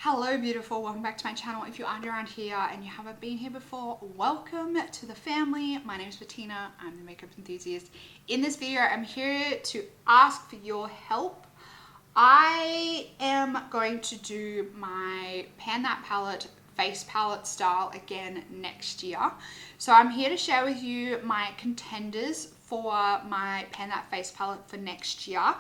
Hello beautiful, welcome back to my channel. If you aren't around here and you haven't been here before, welcome to the family. My name is Bettina, I'm the makeup enthusiast. In this video, I'm here to ask for your help. I am going to do my Pan That Palette face palette style again next year. So I'm here to share with you my contenders for my Pan That face palette for next year.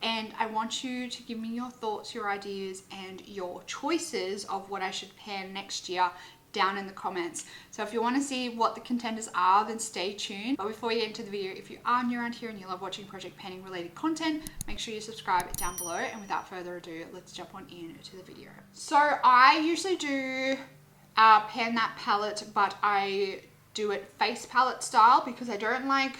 And I want you to give me your thoughts, your ideas, and your choices of what I should pan next year down in the comments. So if you want to see what the contenders are, then stay tuned. But before you get into the video, if you are new around here and you love watching project panning related content, make sure you subscribe down below. And without further ado, let's jump on into the video. So I usually do pan that palette, but I do it face palette style because I don't like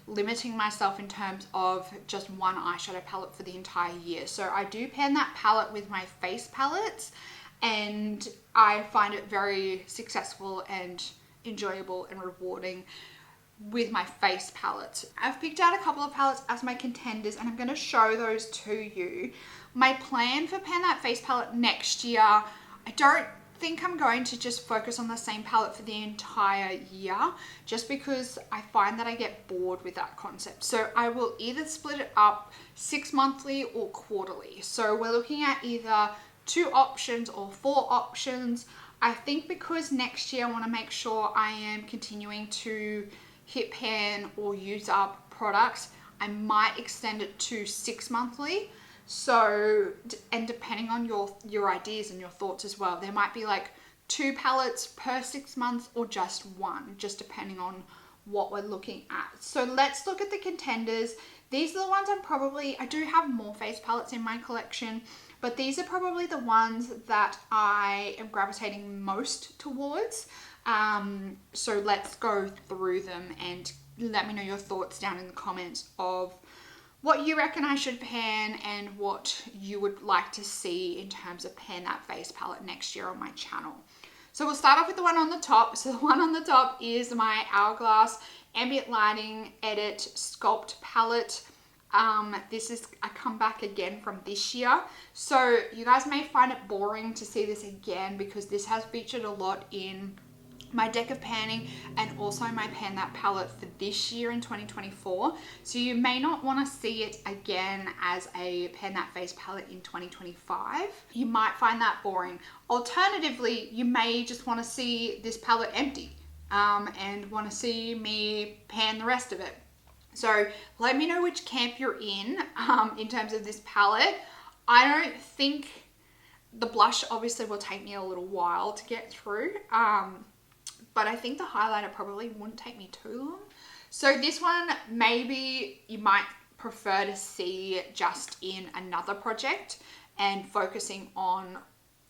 limiting myself in terms of just one eyeshadow palette for the entire year. So I do pan that palette with my face palettes, and I find it very successful and enjoyable and rewarding with my face palette. I've picked out a couple of palettes as my contenders and I'm going to show those to you. My plan for Pan That face palette next year, I don't think I'm going to just focus on the same palette for the entire year, just because I find that I get bored with that concept. So I will either split it up 6 monthly or quarterly. So we're looking at either 2 options or 4 options. I think because next year I want to make sure I am continuing to hit pan or use up products, I might extend it to 6 monthly. So, and depending on your ideas and your thoughts as well, there might be like 2 palettes per 6 months or just 1, just depending on what we're looking at. So let's look at the contenders. These are the ones I do have more face palettes in my collection, but these are probably the ones that I am gravitating most towards. So let's go through them and let me know your thoughts down in the comments of what you reckon I should pan and what you would like to see in terms of Pan That face palette next year on my channel. So we'll start off with the one on the top. So the one on the top is my Hourglass Ambient Lighting Edit Sculpt palette. This is a comeback again from this year. So you guys may find it boring to see this again because this has featured a lot in my deck of panning and also my Pan That palette for this year in 2024. So you may not want to see it again as a Pan That face palette in 2025. You might find that boring. Alternatively, you may just want to see this palette empty and want to see me pan the rest of it. So let me know which camp you're in terms of this palette. I don't think the blush obviously will take me a little while to get through. But I think the highlighter probably wouldn't take me too long. So this one, maybe you might prefer to see just in another project and focusing on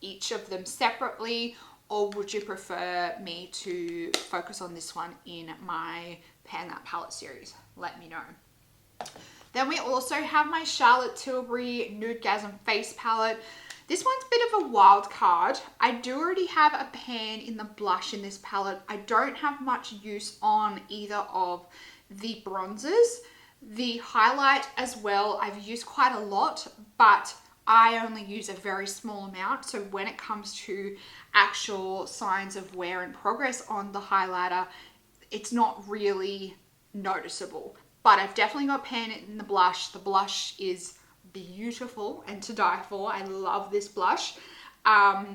each of them separately, or would you prefer me to focus on this one in my Pan That palette series? Let me know. Then we also have my Charlotte Tilbury Nudegasm face palette. This one's a bit of a wild card. I do already have a pan in the blush in this palette. I don't have much use on either of the bronzers. The highlight as well, I've used quite a lot, but I only use a very small amount. So when it comes to actual signs of wear in progress on the highlighter, it's not really noticeable. But I've definitely got pan in the blush. The blush is beautiful and to die for. I love this blush.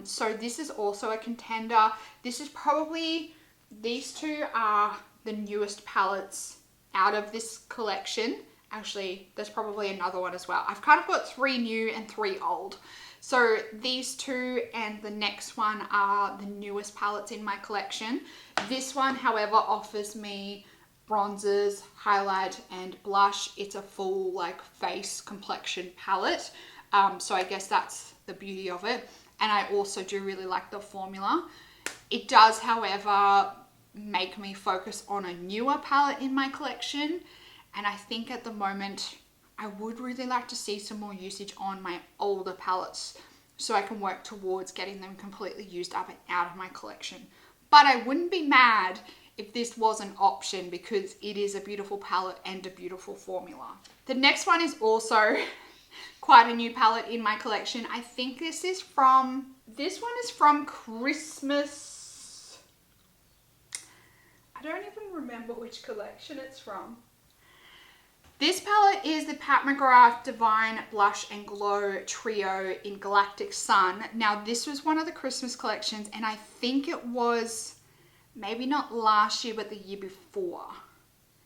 So this is also a contender. This is probably, these 2 are the newest palettes out of this collection. Actually, there's probably another one as well. I've kind of got 3 new and 3 old. So these 2 and the next one are the newest palettes in my collection. This one, however, offers me bronzers, highlight, and blush. It's a full like face complexion palette. So I guess that's the beauty of it. And I also do really like the formula. It does, however, make me focus on a newer palette in my collection. And I think at the moment, I would really like to see some more usage on my older palettes so I can work towards getting them completely used up and out of my collection. But I wouldn't be mad if this was an option because it is a beautiful palette and a beautiful formula. The next one is also quite a new palette in my collection. I think this is from This one is from Christmas. I don't even remember which collection it's from. This palette is the Pat McGrath Divine Blush and Glow Trio in Galactic Sun. Now, this was one of the Christmas collections, and I think it was maybe not last year, but the year before.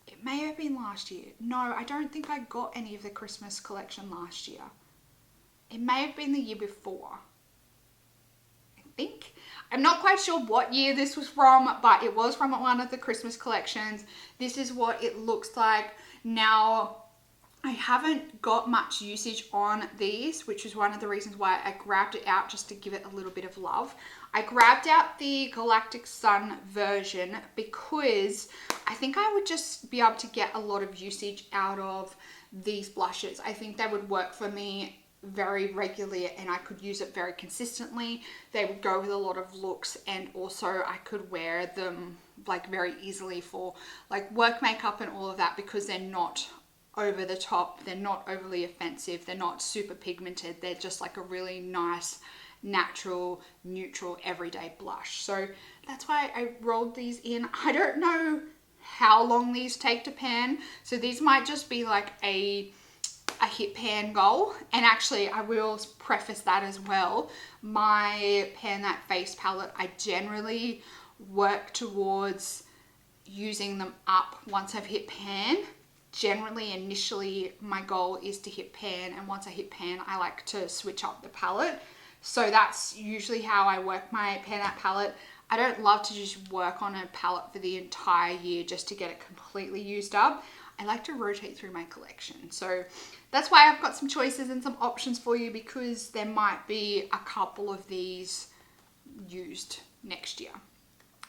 It may have been last year. No, I don't think I got any of the Christmas collection last year. It may have been the year before. I think. I'm not quite sure what year this was from, but it was from one of the Christmas collections. This is what it looks like. Now, I haven't got much usage on these, which is one of the reasons why I grabbed it out, just to give it a little bit of love. I grabbed out the Galactic Sun version because I think I would just be able to get a lot of usage out of these blushes. I think they would work for me very regularly, and I could use it very consistently. They would go with a lot of looks, and also I could wear them like very easily for like work makeup and all of that, because they're not over the top, they're not overly offensive, they're not super pigmented, they're just like a really nice, natural, neutral, everyday blush. So that's why I rolled these in. I don't know how long these take to pan, so these might just be like a hit pan goal. And actually, I will preface that as well. My Pan That Face palette, I generally work towards using them up once I've hit pan. Generally, initially, my goal is to hit pan, and once I hit pan, I like to switch up the palette. So that's usually how I work my Pan That palette. I don't love to just work on a palette for the entire year just to get it completely used up. I like to rotate through my collection. So that's why I've got some choices and some options for you, because there might be a couple of these used next year.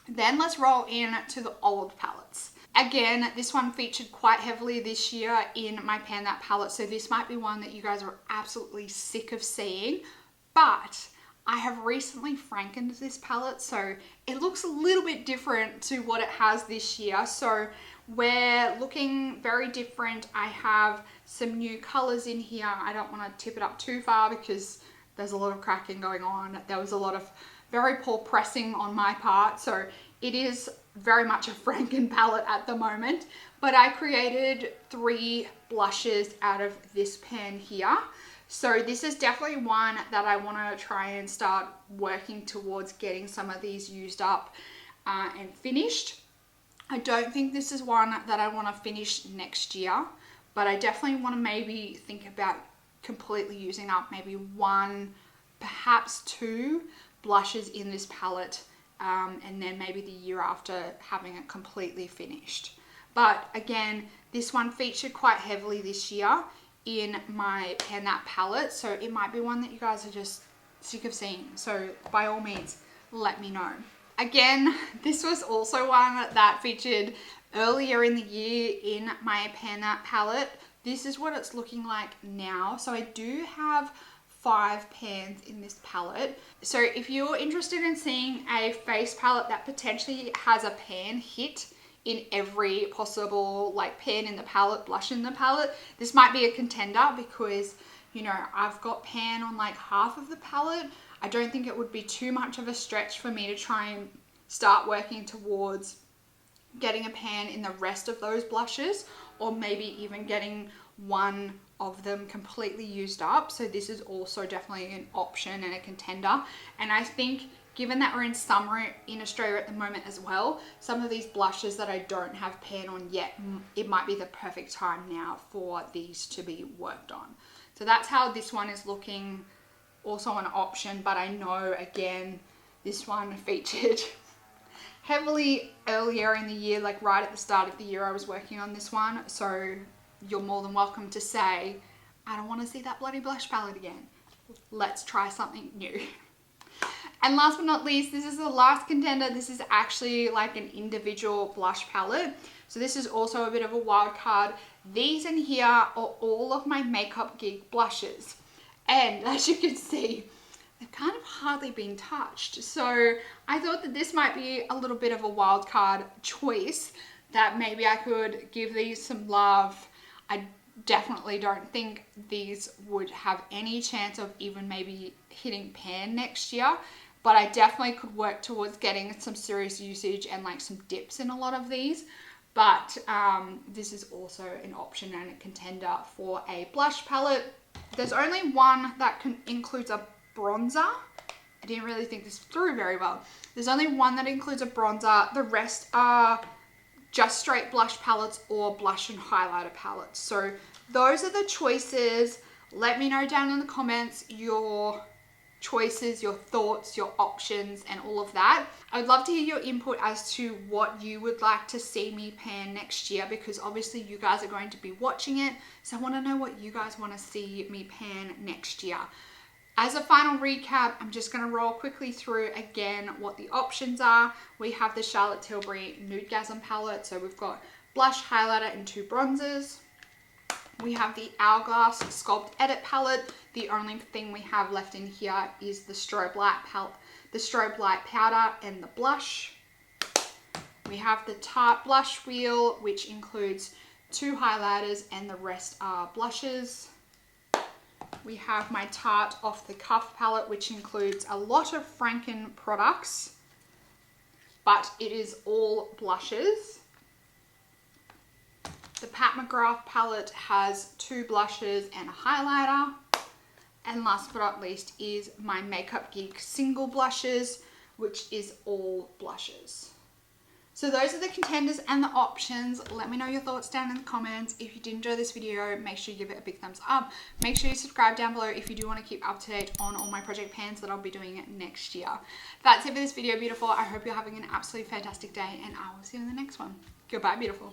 Then let's roll in to the old palettes. Again, this one featured quite heavily this year in my Pan That palette, so this might be one that you guys are absolutely sick of seeing, but I have recently frankened this palette, so it looks a little bit different to what it has this year. So we're looking very different. I have some new colors in here. I don't want to tip it up too far because there's a lot of cracking going on. There was a lot of very poor pressing on my part, so it is very much a Franken palette at the moment. But I created 3 blushes out of this pan here. So this is definitely one that I want to try and start working towards getting some of these used up and finished. I don't think this is one that I want to finish next year, but I definitely want to maybe think about completely using up maybe 1, perhaps 2 blushes in this palette, and then maybe the year after having it completely finished. But again, this one featured quite heavily this year in my Pan That palette, so it might be one that you guys are just sick of seeing. So by all means, let me know. Again, this was also one that featured earlier in the year in my Pan That palette. This is what it's looking like now. So I do have 5 pans in this palette. So if you're interested in seeing a face palette that potentially has a pan hit in every possible like pan in the palette, blush in the palette, this might be a contender, because you know, I've got pan on like half of the palette. I don't think it would be too much of a stretch for me to try and start working towards getting a pan in the rest of those blushes, or maybe even getting one of them completely used up. So this is also definitely an option and a contender. And I think given that we're in summer in Australia at the moment as well, some of these blushes that I don't have pan on yet, it might be the perfect time now for these to be worked on. So that's how this one is looking. Also an option, but I know again, this one featured heavily earlier in the year, like right at the start of the year I was working on this one. So you're more than welcome to say, I don't want to see that bloody blush palette again. Let's try something new. And last but not least, this is the last contender. This is actually like an individual blush palette. So this is also a bit of a wild card. These in here are all of my Makeup Geek blushes. And as you can see, they've kind of hardly been touched. So I thought that this might be a little bit of a wild card choice, that maybe I could give these some love. I definitely don't think these would have any chance of even maybe hitting pan next year, but I definitely could work towards getting some serious usage and like some dips in a lot of these. But this is also an option and a contender for a blush palette. There's only one that includes a bronzer. I didn't really think this through very well. There's only one that includes a bronzer. The rest are just straight blush palettes or blush and highlighter palettes. So those are the choices. Let me know down in the comments your choices, your thoughts, your options, and all of that. I would love to hear your input as to what you would like to see me pan next year, because obviously you guys are going to be watching it. So I want to know what you guys want to see me pan next year. As a final recap, I'm just going to roll quickly through again what the options are. We have the Charlotte Tilbury Nudegasm palette. So we've got blush, highlighter, and 2 bronzers. We have the Hourglass Sculpt Edit palette. The only thing we have left in here is the strobe light powder and the blush. We have the Tarte blush wheel, which includes 2 highlighters and the rest are blushes. We have my Tarte Off the Cuff palette, which includes a lot of Franken products, but it is all blushes. The Pat McGrath palette has 2 blushes and a highlighter. And last but not least is my Makeup Geek single blushes, which is all blushes. So those are the contenders and the options. Let me know your thoughts down in the comments. If you did enjoy this video, make sure you give it a big thumbs up. Make sure you subscribe down below if you do want to keep up to date on all my project pans that I'll be doing next year. That's it for this video, beautiful. I hope you're having an absolutely fantastic day, and I will see you in the next one. Goodbye, beautiful.